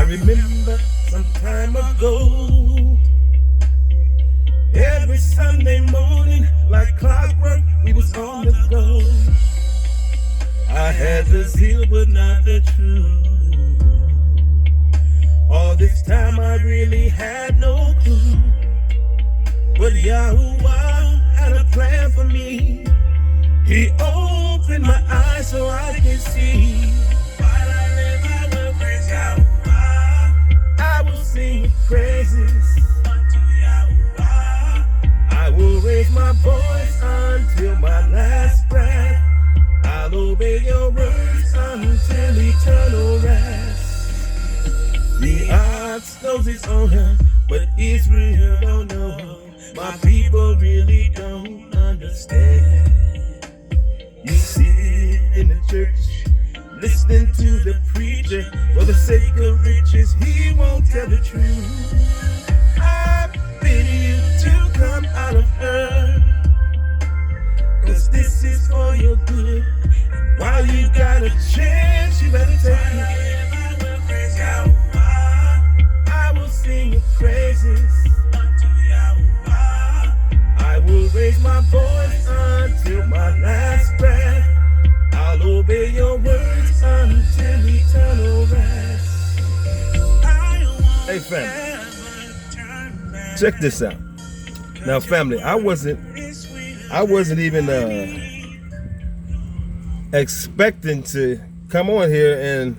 remember some time ago, every Sunday morning, like clockwork, we was on the go. I had the zeal, but not the truth. All this time I really had no clue. But Yahuwah had a plan for me. He opened my eyes so I can see. While I live, I will praise Yahuwah. I will sing praises unto Yahuwah. I will raise my voice until my last breath. I'll obey your words until eternal rest. The odds knows it's on her, but Israel don't know. My people really don't understand. You sit in the church, listening to the preacher. For the sake of riches, he won't tell the truth. I bid you to come out of her, 'cause this is for your good. While you got a chance, you better take it. I will praise Yahuwah. I will sing your praises unto Yahuwah. I will raise my voice until my last breath. I'll obey your words until eternal rest. Hey family, check this out. Now family, I wasn't even expecting to come on here and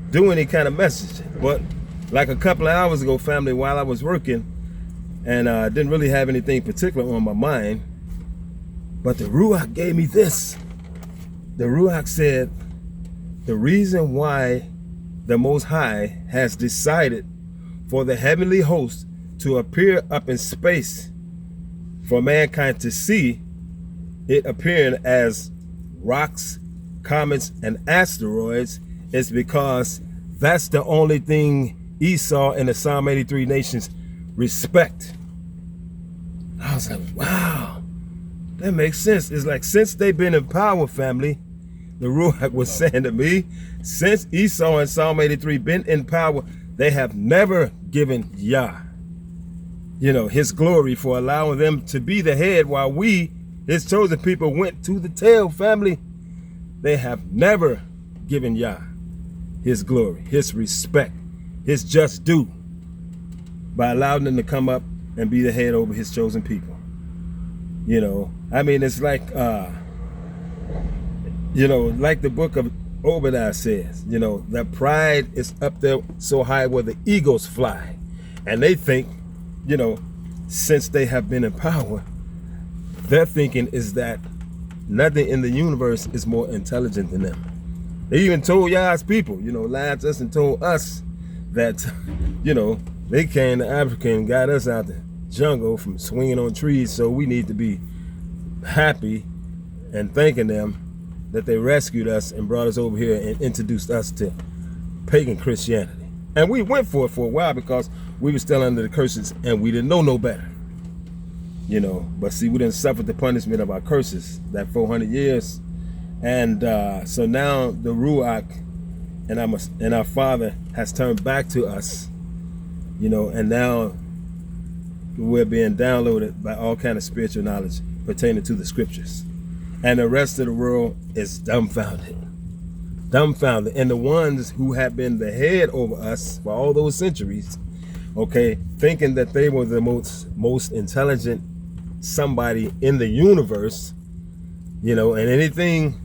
do any kind of message, but like a couple of hours ago, family, while I was working and I didn't really have anything particular on my mind, but the Ruach gave me this. The Ruach said the reason why the Most High has decided for the heavenly host to appear up in space for mankind to see, it appearing as rocks, comets, and asteroids, is because that's the only thing Esau and the Psalm 83 nations respect. I was like, wow, that makes sense. It's like since they've been in power, family, the Ruach was saying to me, since Esau and Psalm 83 been in power, they have never given Yah, his glory for allowing them to be the head while we, his chosen people, went to the tail, family. They have never given Yah his glory, his respect, his just due by allowing them to come up and be the head over his chosen people. I mean, it's like, like the book of Obadiah says, that pride is up there so high where the eagles fly. And they think, since they have been in power, their thinking is that nothing in the universe is more intelligent than them. They even told Yah's people, lied to us and told us that, they came to Africa and got us out the jungle from swinging on trees, so we need to be happy and thanking them that they rescued us and brought us over here and introduced us to pagan Christianity. And we went for it for a while because we were still under the curses and we didn't know no better. But see, we didn't suffer the punishment of our curses that 400 years. And so now the Ruach and our Father has turned back to us, and now we're being downloaded by all kind of spiritual knowledge pertaining to the scriptures. And the rest of the world is dumbfounded. And the ones who have been the head over us for all those centuries, thinking that they were the most intelligent somebody in the universe, and anything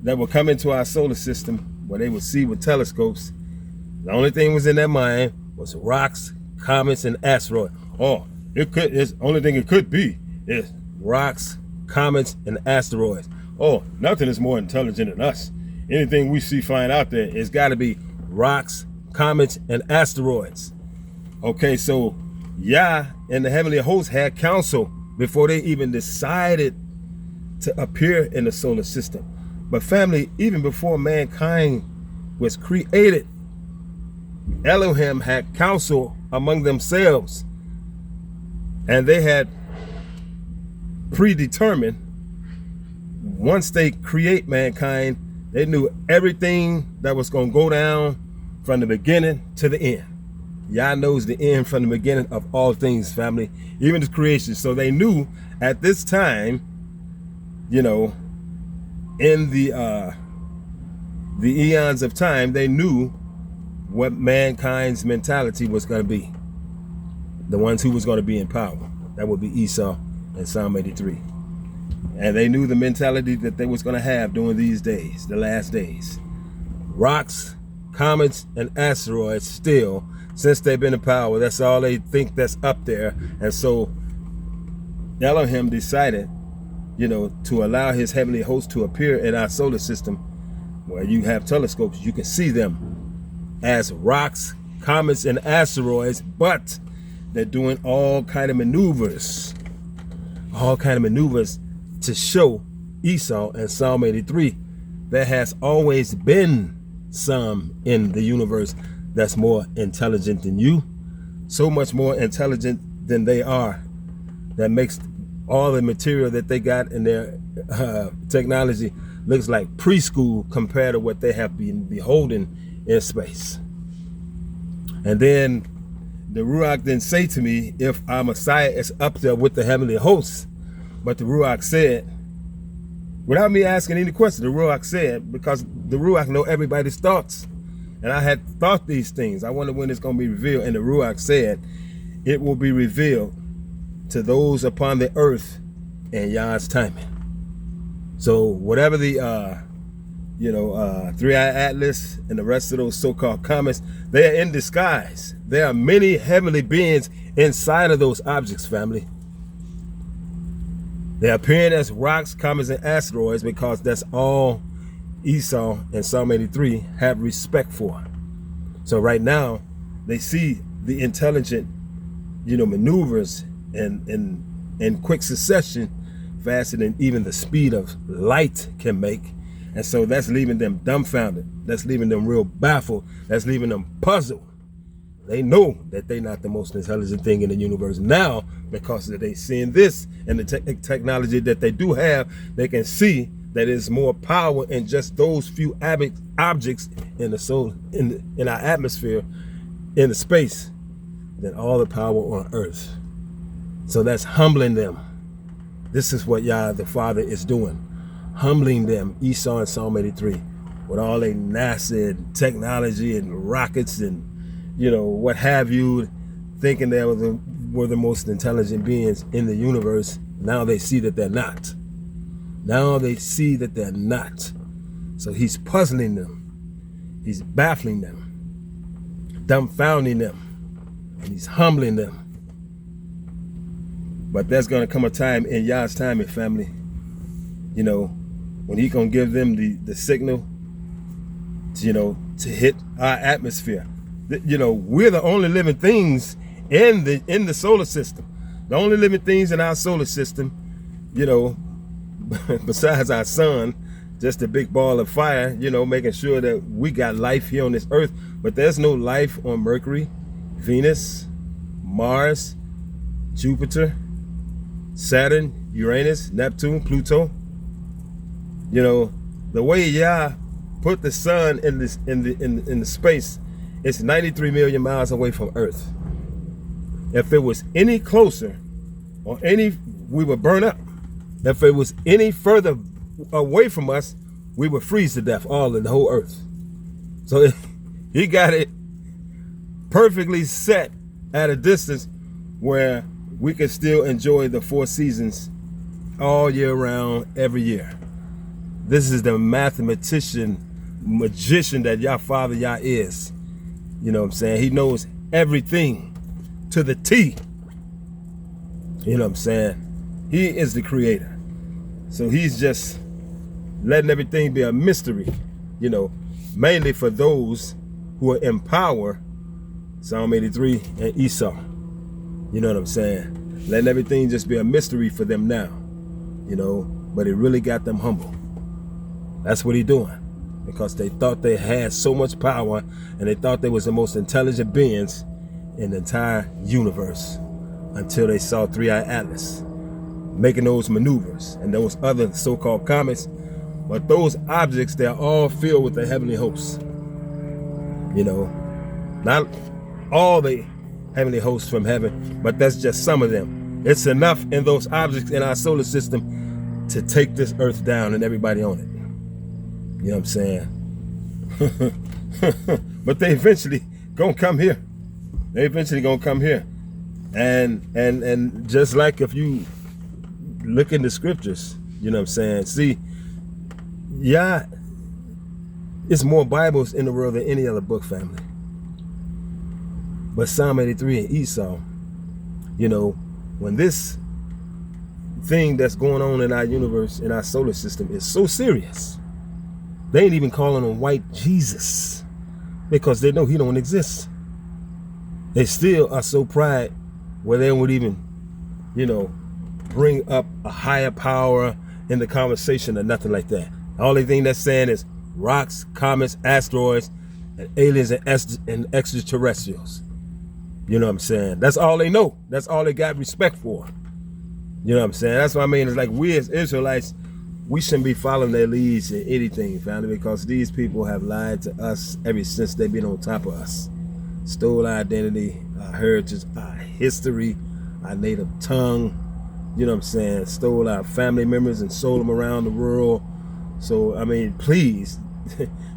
that would come into our solar system where they would see with telescopes, the only thing was in their mind was rocks, comets, and asteroids. It's the only thing it could be is rocks, comets, and asteroids. Nothing is more intelligent than us. Anything we see flying out there, it's got to be rocks, comets, and asteroids. So Yah and the heavenly host had counsel before they even decided to appear in the solar system. But family, even before mankind was created, Elohim had counsel among themselves, and they had predetermined, once they create mankind, they knew everything that was going to go down from the beginning to the end. Yah knows the end from the beginning of all things, family, even the creation. So they knew at this time, you know, in the eons of time, they knew what mankind's mentality was going to be. The ones who was going to be in power. That would be Esau and Psalm 83. And they knew the mentality that they was going to have during these days, the last days. Rocks, comets, and asteroids still, since they've been in power, that's all they think that's up there. And so Elohim decided, you know, to allow his heavenly host to appear in our solar system, where you have telescopes, you can see them as rocks, comets, and asteroids, but they're doing all kind of maneuvers to show Esau and Psalm 83 there has always been some in the universe that's more intelligent than you, so much more intelligent than they are, that makes all the material that they got in their technology looks like preschool compared to what they have been beholding in space. And then the Ruach didn't say to me if our Messiah is up there with the heavenly hosts, but the Ruach said, without me asking any question, the Ruach said, because the Ruach know everybody's thoughts. And I had thought these things. I wonder when it's going to be revealed. And the Ruach said, it will be revealed to those upon the earth in Yah's timing. So whatever the, Three-Eye Atlas and the rest of those so-called comets, they are in disguise. There are many heavenly beings inside of those objects, family. They appear as rocks, comets, and asteroids because that's all Esau and Psalm 83 have respect for. So right now, they see the intelligent, maneuvers in quick succession, faster than even the speed of light can make. And so that's leaving them dumbfounded. That's leaving them real baffled. That's leaving them puzzled. They know that they're not the most intelligent thing in the universe now, because they seeing this and the technology that they do have. They can see that there's more power in just those few objects in the soul, in our atmosphere, in the space, than all the power on earth. So that's humbling them. This is what Yah the Father is doing, humbling them, Esau and Psalm 83, with all their NASA and technology and rockets and what have you, thinking they were the most intelligent beings in the universe. Now they see that they're not. Now they see that they're not. So he's puzzling them. He's baffling them, dumbfounding them, and he's humbling them. But there's going to come a time in Yah's timing, family, when he's going to give them the signal to hit our atmosphere. We're the only living things in the solar system. The only living things in our solar system, besides our sun, just a big ball of fire, making sure that we got life here on this earth. But there's no life on Mercury, Venus, Mars, Jupiter, Saturn, Uranus, Neptune, Pluto. The way Yah put the sun in the space, it's 93 million miles away from Earth. If it was any closer, we would burn up. If it was any further away from us, we would freeze to death, all in the whole Earth. So he got it perfectly set at a distance where we can still enjoy the 4 seasons all year round, every year. This is the magician that Yah Father Yah is. You know what I'm saying? He knows everything to the T. You know what I'm saying? He is the creator. So he's just letting everything be a mystery, mainly for those who are in power, Psalm 83 and Esau. You know what I'm saying? Letting everything just be a mystery for them now, but it really got them humble. That's what he's doing. Because they thought they had so much power, and they thought they was the most intelligent beings in the entire universe, until they saw Three-Eye Atlas making those maneuvers and those other so-called comets. But those objects, they're all filled with the heavenly hosts. You know, not all the heavenly hosts from heaven, but that's just some of them. It's enough in those objects in our solar system to take this earth down and everybody on it. You know what I'm saying? But they eventually gonna come here. They eventually gonna come here. And just like if you look in the scriptures, you know what I'm saying? See, yeah, it's more Bibles in the world than any other book, family. But Psalm 83 and Esau, you know, when this thing that's going on in our universe, in our solar system is so serious, they ain't even calling him white Jesus because they know he don't exist. They still are so pride where they would even, you know, bring up a higher power in the conversation or nothing like that. The only thing that's saying is rocks, comets, asteroids, and aliens and extraterrestrials. You know what I'm saying? That's all they know. That's all they got respect for. You know what I'm saying? That's what I mean. It's like we as Israelites, we shouldn't be following their leads in anything, family, because these people have lied to us ever since they've been on top of us. Stole our identity, our heritage, our history, our native tongue. You know what I'm saying? Stole our family members and sold them around the world. So, I mean, please,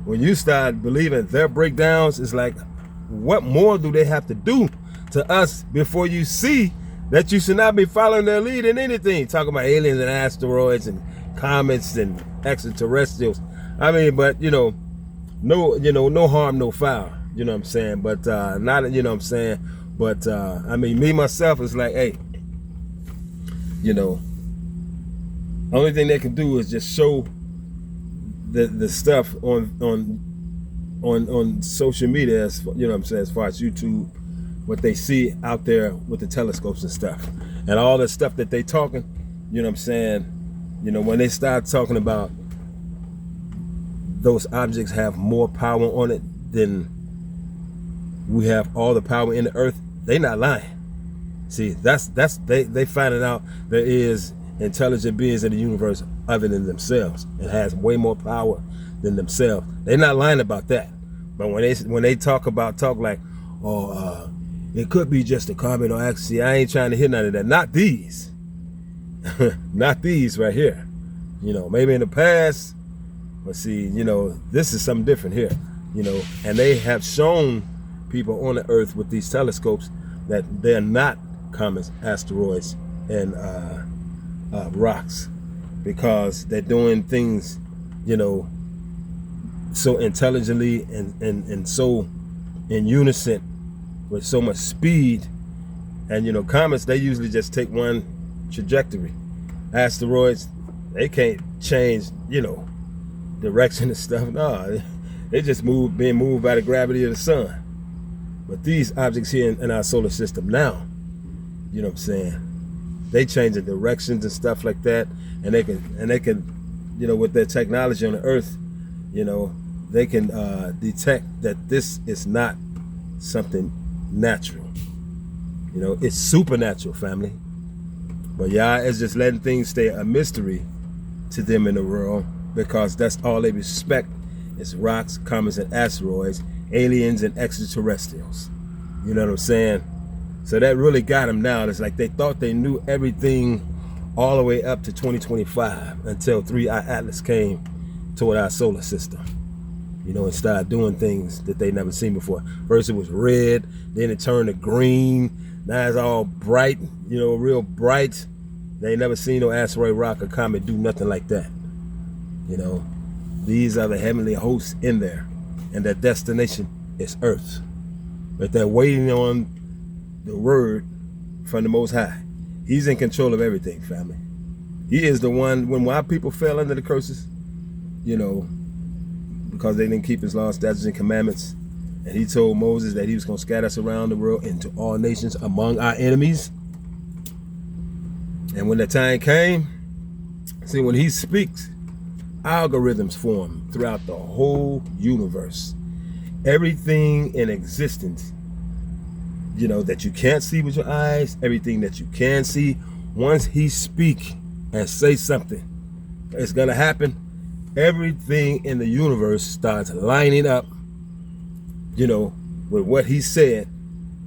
when you start believing their breakdowns, it's like, what more do they have to do to us before you see that you should not be following their lead in anything? Talking about aliens and asteroids and comets and extraterrestrials. I mean, but no harm, no foul. You know what I'm saying? But not, you know what I'm saying? But I mean, me myself is like, hey, only thing they can do is just show the stuff on social media, as you know what I'm saying, as far as YouTube, what they see out there with the telescopes and stuff, and all the stuff that they talking, you know what I'm saying, when they start talking about those objects have more power on it than we have all the power in the earth, they not lying. See, that's they finding out there is intelligent beings in the universe other than themselves. It has way more power than themselves. They're not lying about that. But when they talk like, it could be just a comet or asteroid, see, I ain't trying to hear none of that. Not these. Not these right here. Maybe in the past, but see, this is something different here. And they have shown people on the earth with these telescopes that they're not comets, asteroids, and rocks, because they're doing things, so intelligently and so in unison with so much speed. And comets, they usually just take one trajectory. Asteroids, they can't change, direction and stuff. No, they just being moved by the gravity of the sun. But these objects here in our solar system now, you know what I'm saying, they change the directions and stuff like that, and they can, with their technology on the earth, they can detect that this is not something natural. It's supernatural, family. But yeah, it's just letting things stay a mystery to them in the world, because that's all they respect is rocks, comets, and asteroids, aliens and extraterrestrials. You know what I'm saying? So that really got them down. It's like they thought they knew everything all the way up to 2025 until 3i Atlas came toward our solar system, and started doing things that they never seen before. First it was red, then it turned to green. Now it's all bright, real bright. They ain't never seen no asteroid, rock, or comet do nothing like that. These are the heavenly hosts in there, and their destination is Earth. But they're waiting on the word from the Most High. He's in control of everything, family. He is the one, when our people fell under the curses, because they didn't keep his laws, statutes, and commandments. And he told Moses that he was going to scatter us around the world into all nations among our enemies. And when the time came, see, when he speaks, algorithms form throughout the whole universe. Everything in existence, that you can't see with your eyes, everything that you can see, once he speak and say something, it's going to happen. Everything in the universe starts lining up, with what he said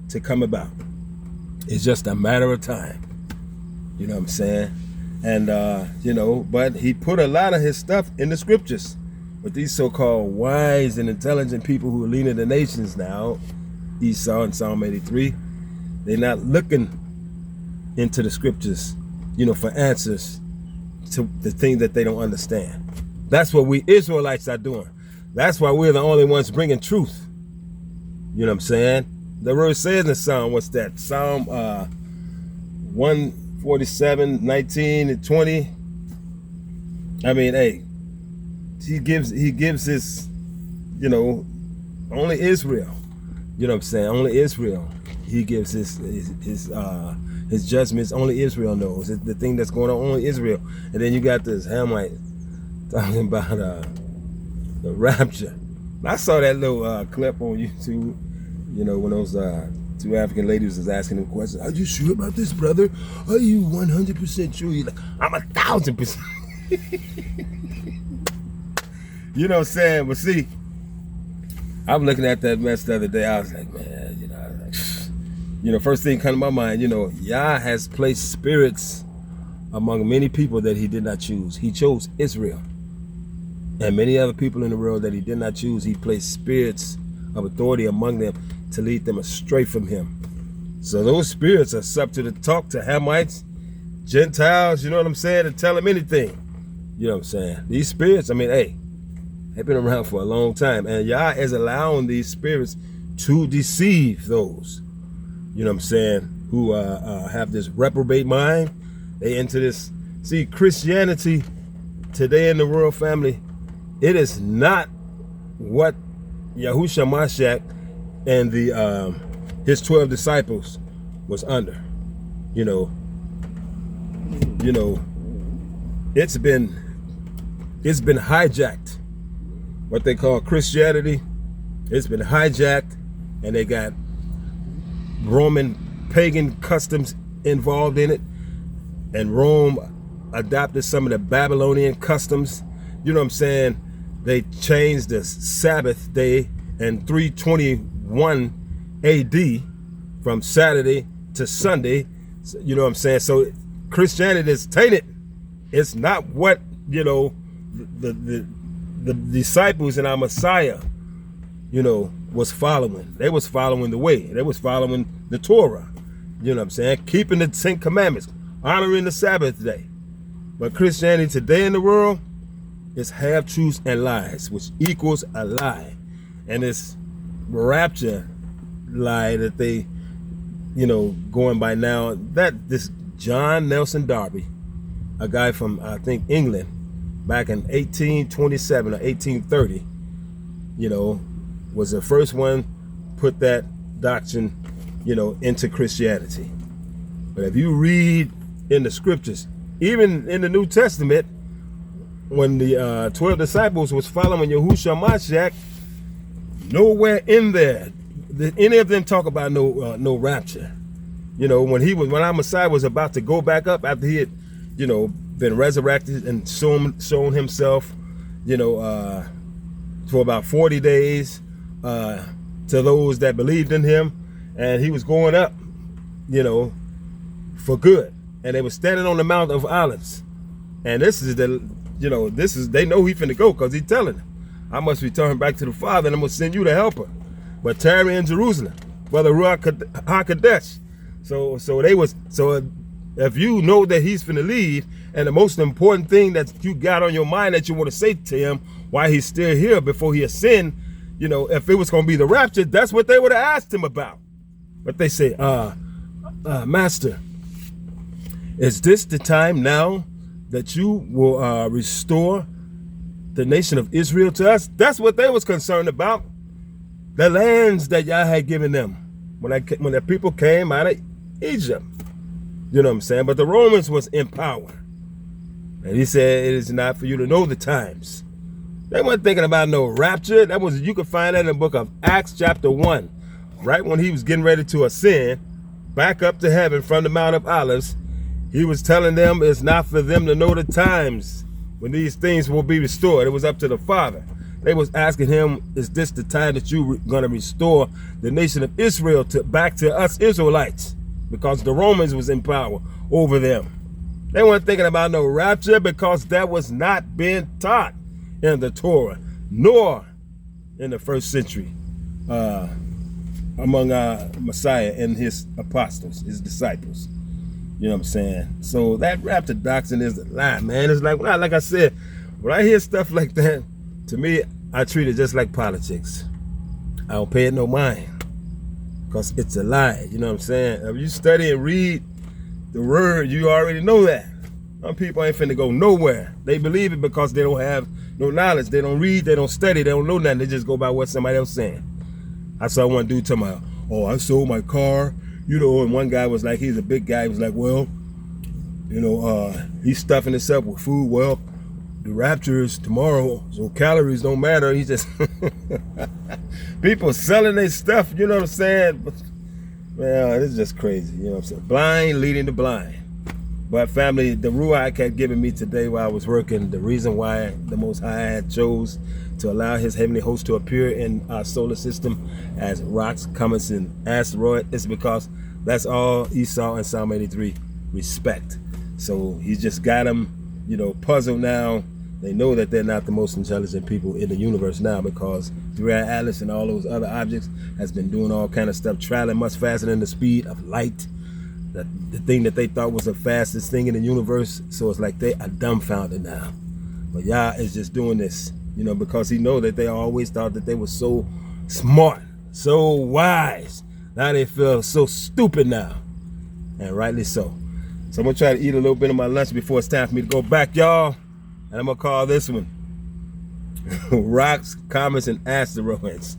to come about. It's just a matter of time. You know what I'm saying? And, but he put a lot of his stuff in the scriptures. But these so-called wise and intelligent people who are leading the nations now, Esau in Psalm 83, they're not looking into the scriptures, for answers to the things that they don't understand. That's what we Israelites are doing. That's why we're the only ones bringing truth. You know what I'm saying? The word says in Psalm, what's that? Psalm 147, 19 and 20. I mean, hey, he gives his, only Israel. You know what I'm saying? Only Israel. He gives his judgments. Only Israel knows. It's the thing that's going on. Only Israel. And then you got this Hamite talking about the rapture. I saw that little clip on YouTube. When those two African ladies was asking him questions. Are you sure about this, brother? Are you 100% sure? He's like, I'm 1,000%. You know what I'm saying? But see, I'm looking at that mess the other day. I was like, man, first thing come to my mind, Yah has placed spirits among many people that he did not choose. He chose Israel. And many other people in the world that he did not choose, he placed spirits of authority among them to lead them astray from him. So those spirits are subject to talk to Hamites, Gentiles, you know what I'm saying, and tell them anything. You know what I'm saying? These spirits, they've been around for a long time. And Yah is allowing these spirits to deceive those, you know what I'm saying, who have this reprobate mind. They into this. See, Christianity today in the world, family, it is not what Yahushua Mashiach and his 12 disciples was under. It's been hijacked. What they call Christianity, it's been hijacked, and they got Roman pagan customs involved in it, and Rome adopted some of the Babylonian customs. You know what I'm saying? They changed the Sabbath day in 321 AD from Saturday to Sunday. You know what I'm saying? So Christianity is tainted. It's not what, the disciples and our Messiah, was following. They was following the way. They was following the Torah. You know what I'm saying? Keeping the 10 Commandments, honoring the Sabbath day. But Christianity today in the world is half-truths and lies, which equals a lie. And this rapture lie that they, going by now, that this John Nelson Darby, a guy from, I think, England, back in 1827 or 1830, was the first one put that doctrine, into Christianity. But if you read in the scriptures, even in the New Testament, when the 12 disciples was following Yahushua Mashiach, nowhere in there did any of them talk about no rapture. When our Messiah was about to go back up after he had, been resurrected and shown himself, for about 40 days to those that believed in him, and he was going up, for good. And they were standing on the Mount of Olives, and this is they know he finna go, because he's telling them, I must return back to the Father, and I'm gonna send you the helper, but tarry in Jerusalem, for the Ruach HaKodesh. So if you know that he's finna leave, and the most important thing that you got on your mind that you want to say to him while he's still here before he ascend, if it was going to be the rapture, that's what they would have asked him about. But they say, Master, is this the time now that you will restore the nation of Israel to us? That's what they was concerned about. The lands that y'all had given them when the people came out of Egypt. You know what I'm saying? But the Romans was in power. And he said, it is not for you to know the times. They weren't thinking about no rapture. You could find that in the book of Acts chapter 1. Right when he was getting ready to ascend back up to heaven from the Mount of Olives, he was telling them it's not for them to know the times when these things will be restored. It was up to the Father. They was asking him, is this the time that you going to restore the nation of Israel back to us Israelites? Because the Romans was in power over them. They weren't thinking about no rapture because that was not being taught in the Torah, nor in the first century among Messiah and his apostles, his disciples. You know what I'm saying? So that rapture doctrine is a lie, man. It's like I said, when I hear stuff like that, to me, I treat it just like politics. I don't pay it no mind because it's a lie. You know what I'm saying? If you study and read the word, you already know that. Some people ain't finna go nowhere. They believe it because they don't have no knowledge. They don't read, they don't study, they don't know nothing. They just go by what somebody else saying. I saw one dude talking about, oh, I sold my car, you know, and one guy was like, he's a big guy, he was like, well, you know, he's stuffing himself with food. Well, the rapture is tomorrow, so calories don't matter. He just people selling their stuff, you know what I'm saying? Well, it's just crazy, you know what I'm saying? Blind leading the blind. But family, the Ruach had given me today while I was working, the reason why the Most High had chose to allow his heavenly host to appear in our solar system as rocks, comets, and asteroids is because that's all Esau and Psalm 83 respect. So he's just got them, you know, puzzled now. They know that they're not the most intelligent people in the universe now because 3i Atlas and all those other objects has been doing all kind of stuff, traveling much faster than the speed of light. The thing that they thought was the fastest thing in the universe. So it's like they are dumbfounded now. But Yah is just doing this, you know, because he know that they always thought that they were so smart, so wise. Now they feel so stupid now. And rightly so. So I'm going to try to eat a little bit of my lunch before it's time for me to go back, y'all. And I'm going to call this one Rocks, Comets, and Asteroids.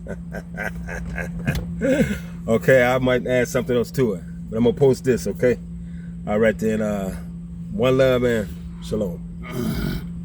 Okay, I might add something else to it. But I'm going to post this, okay? All right, then. One love and shalom.